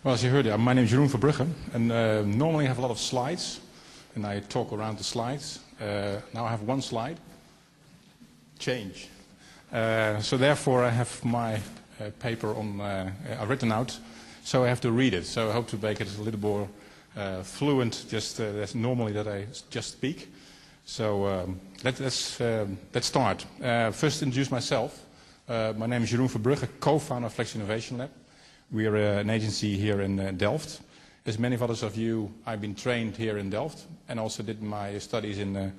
Well, as you heard, my name is Jeroen Verbrugge, and normally I have a lot of slides, and I talk around the slides. Now I have one slide. Change. So therefore I have my paper on written out, so I have to read it. So I hope to make it a little more fluent, just as normally that I just speak. So let's start. First introduce myself. My name is Jeroen Verbrugge, co-founder of Flex Innovation Lab. We are an agency here in Delft. As many of others of you, I've been trained here in Delft and also did my studies in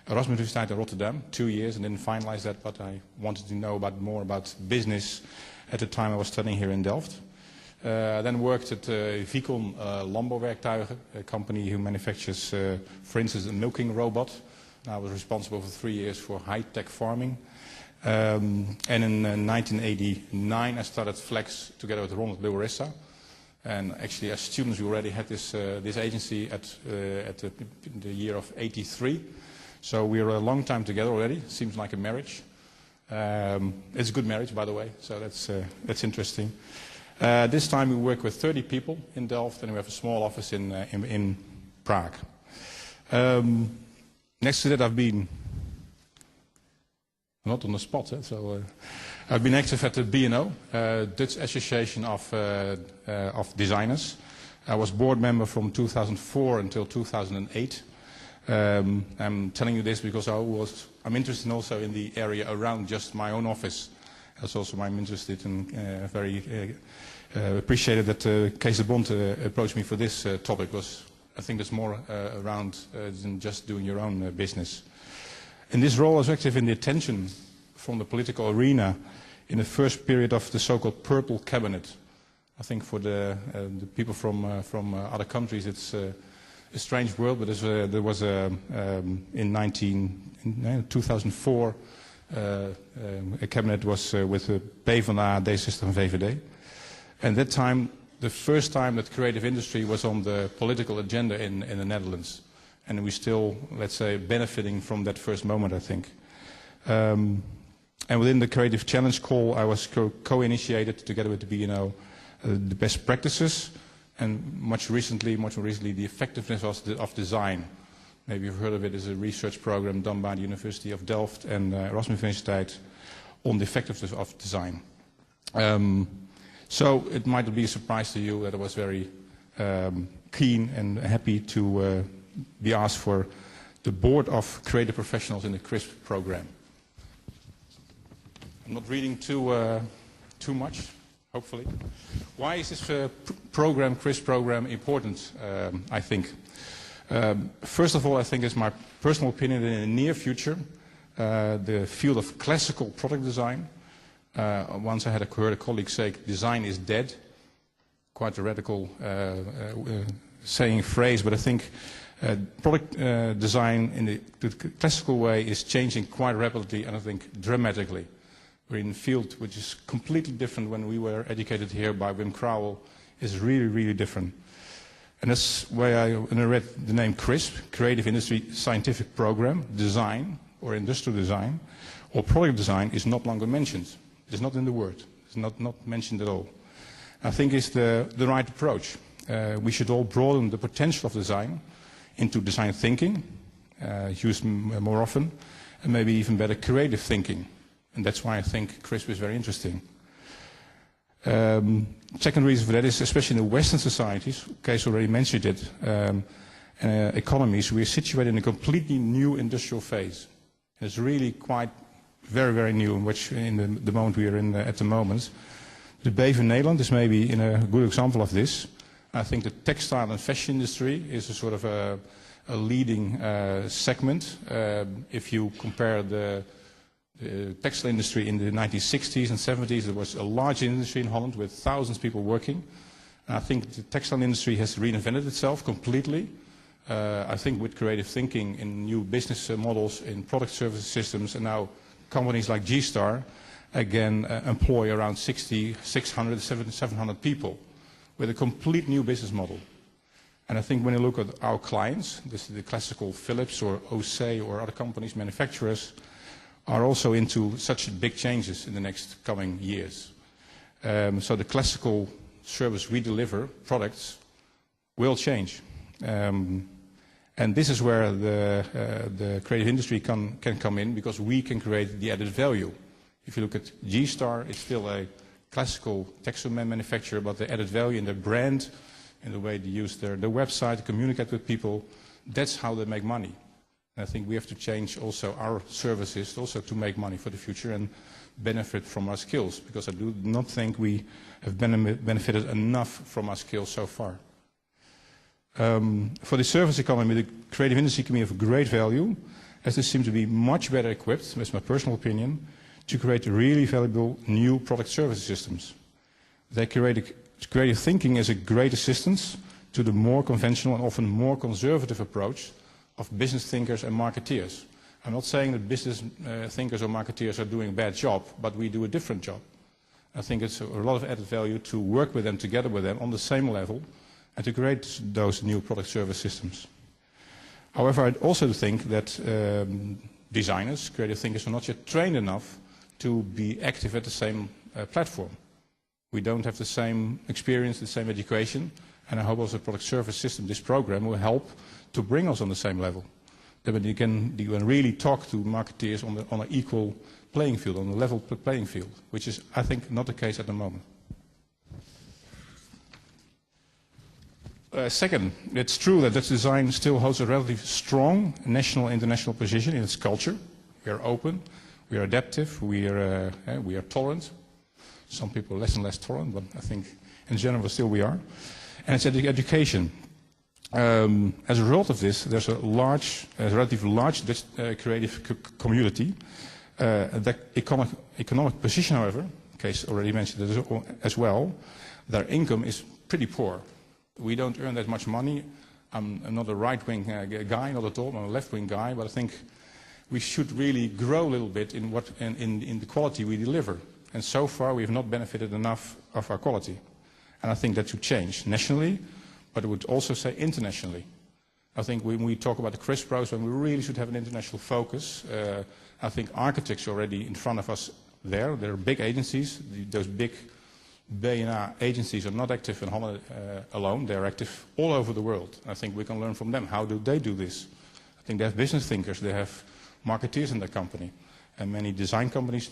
Erasmus University in Rotterdam, 2 years, and didn't finalize that, but I wanted to know more about business at the time I was studying here in Delft. Then worked at Vicon Landbouwwerktuigen, a company who manufactures, for instance, a milking robot. I was responsible for 3 years for high-tech farming. And in 1989 I started Flex together with Ronald Lewerissa. And actually as students we already had this agency at the year of '83. So we were a long time together already. Seems like a marriage. It's a good marriage, by the way, so that's interesting. This time we work with 30 people in Delft and we have a small office in Prague. Next to that I've been not on the spot, so I've been active at the B&O, Dutch Association of Designers. I was board member from 2004 until 2008. I'm telling you this because I'm interested also in the area around just my own office. That's also why I'm interested and very appreciated that Cees Bont approached me for this topic, because I think there's more around than just doing your own business. In this role I was active in the attention from the political arena in the first period of the so-called Purple Cabinet. I think for the people from other countries it's a strange world, but there was in 2004 a cabinet was with PvdA, D66 and VVD. And that time, the first time that creative industry was on the political agenda in the Netherlands. And we're still, let's say, benefiting from that first moment, I think. And within the Creative Challenge call, I was co-initiated together with the B&O the best practices, and more recently, the effectiveness of design. Maybe you've heard of it as a research program done by the University of Delft and Erasmus University on the effectiveness of design. So it might be a surprise to you that I was very keen and happy to be asked for the board of creative professionals in the CRISP program. I'm not reading too much, hopefully. Why is this program, CRISP program, important, I think? First of all, I think it's my personal opinion that in the near future, the field of classical product design, once I had heard a colleague say design is dead, quite a radical phrase, but I think product design in the classical way is changing quite rapidly and I think dramatically. We're in a field which is completely different when we were educated here by Wim Crowell. Is really, really different. And that's why when I read the name CRISP, Creative Industry Scientific Program, design or industrial design or product design is not longer mentioned. It's not in the word. It's not mentioned at all. I think it's the right approach. We should all broaden the potential of design into design thinking, used more often, and maybe even better creative thinking. And that's why I think CRISP is very interesting. Second reason for that is, especially in the Western societies, Cees already mentioned it, economies, we are situated in a completely new industrial phase. It's really quite very, very new, which in the moment we are in at the moment. The BV Nederland is maybe a good example of this. I think the textile and fashion industry is a sort of a leading segment. If you compare the textile industry in the 1960s and 70s, there was a large industry in Holland with thousands of people working. And I think the textile industry has reinvented itself completely. I think with creative thinking in new business models, in product service systems, and now companies like G-Star again employ around 600, 700 people with a complete new business model. And I think when you look at our clients, this is the classical Philips or OC or other companies, manufacturers, are also into such big changes in the next coming years. So the classical service we deliver, products, will change. And this is where the creative industry can come in, because we can create the added value. If you look at G-Star, it's still a classical textile manufacturer, but the added value in their brand, in the way they use their website to communicate with people, that's how they make money. And I think we have to change also our services also to make money for the future and benefit from our skills, because I do not think we have benefited enough from our skills so far. For the service economy, the creative industry can be of great value, as they seem to be much better equipped, that's my personal opinion, to create really valuable new product service systems. They creative thinking is a great assistance to the more conventional and often more conservative approach of business thinkers and marketeers. I'm not saying that business thinkers or marketeers are doing a bad job, but we do a different job. I think it's a lot of added value to work with them, together with them, on the same level, and to create those new product service systems. However, I also think that designers, creative thinkers, are not yet trained enough to be active at the same platform. We don't have the same experience, the same education, and I hope also the product service system, this program, will help to bring us on the same level. That you can really talk to marketeers on an equal playing field, on a level playing field, which is, I think, not the case at the moment. Second, it's true that Dutch design still holds a relatively strong national and international position in its culture. We are open, we are adaptive, we are tolerant. Some people are less and less tolerant, but I think in general still we are. And it's education. As a result of this, there's a relatively large Dutch creative community. The economic position, however, Cees already mentioned it as well, their income is pretty poor. We don't earn that much money. I'm not a right-wing guy, not at all. I'm a left-wing guy, but I think we should really grow a little bit in the quality we deliver. And so far, we have not benefited enough of our quality. And I think that should change nationally, but I would also say internationally. I think when we talk about the CRISP program, we really should have an international focus. I think architects are already in front of us there. There are big agencies. Those big B&A agencies are not active in Holland alone. They're active all over the world. I think we can learn from them. How do they do this? I think they have business thinkers. They have marketeers in their company. And many design companies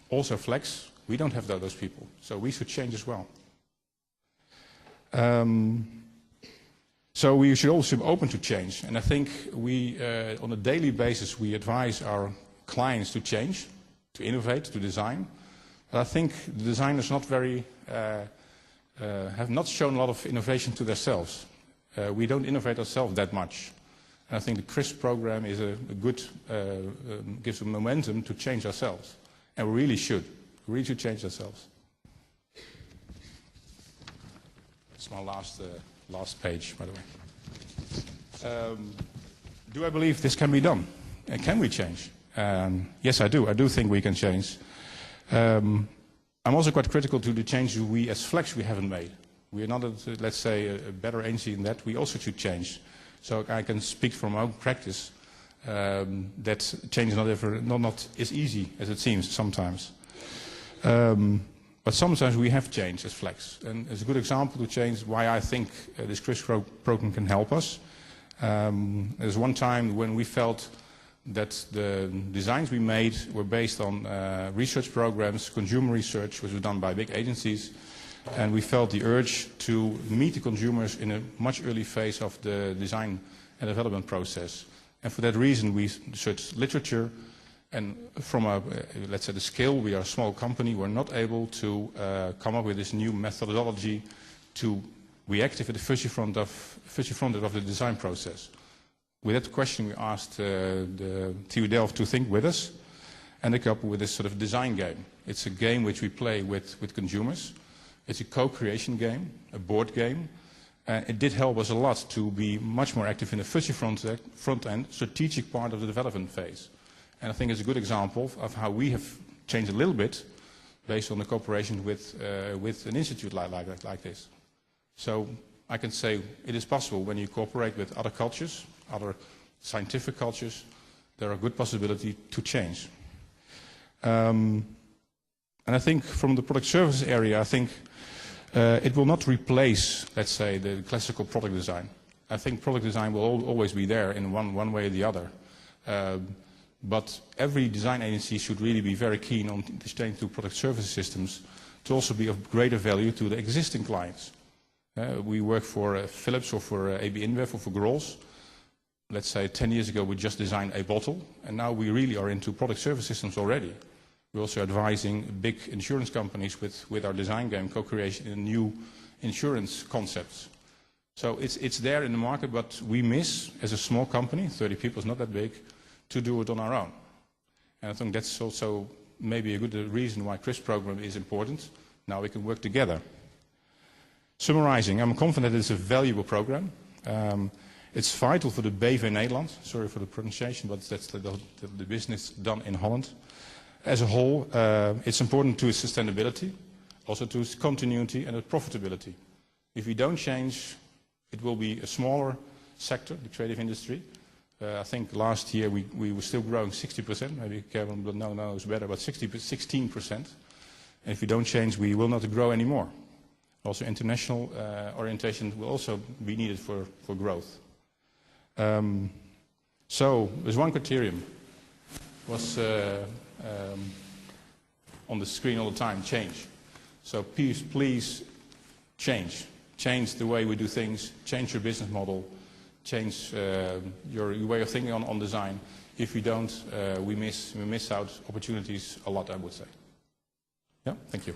also flex. We don't have those people. So we should change as well. So we should also be open to change. And I think we, on a daily basis, we advise our clients to change, to innovate, to design. But I think the designers have not shown a lot of innovation to themselves. We don't innovate ourselves that much. And I think the CRISP program is a good, gives a momentum to change ourselves. And we really should. We really should change ourselves. It's my last page, by the way. Do I believe this can be done? And can we change? Yes, I do. I do think we can change. I'm also quite critical to the changes we, as Flex, we haven't made. We are not, let's say, a better agency in that. We also should change. So I can speak from my own practice that change is not as easy as it seems sometimes. But sometimes we have changed as Flex. And it's a good example to change why I think this CRISP program can help us. There's one time when we felt that the designs we made were based on research programs, consumer research, which was done by big agencies. And we felt the urge to meet the consumers in a much early phase of the design and development process. And for that reason, we searched literature. And from let's say the scale, we are a small company, we're not able to come up with this new methodology to react at the fuzzy front of the design process. With that question, we asked the TU Delft to think with us, and they came up with this sort of design game. It's a game which we play with consumers. It's a co-creation game, a board game. It did help us a lot to be much more active in the fuzzy front-end strategic part of the development phase. And I think it's a good example of how we have changed a little bit based on the cooperation with an institute like this. So I can say it is possible when you cooperate with other cultures, other scientific cultures, there are a good possibility to change. And I think from the product services area, I think It will not replace, let's say, the classical product design. I think product design will always be there in one way or the other. But every design agency should really be very keen on changing to product service systems to also be of greater value to the existing clients. We work for Philips or for AB InBev or for Grolsch. Let's say 10 years ago we just designed a bottle, and now we really are into product service systems already. We're also advising big insurance companies with our design game, co-creation, in new insurance concepts. So it's there in the market, but we miss, as a small company, 30 people is not that big, to do it on our own. And I think that's also maybe a good reason why CRISP program is important. Now we can work together. Summarizing, I'm confident it's a valuable program. It's vital for the BV Nederland. Sorry for the pronunciation, but that's the business done in Holland. As a whole, it's important to its sustainability, also to its continuity and its profitability. If we don't change, it will be a smaller sector, the creative industry. I think last year we were still growing 60%. Maybe Kevin knows better, but 16%. And if we don't change, we will not grow anymore. Also, international orientation will also be needed for growth. So there's one criterion. Was on the screen all the time, change. So please change. Change the way we do things, change your business model, change your way of thinking on design. If we don't, we miss out opportunities a lot, I would say. Yeah, thank you.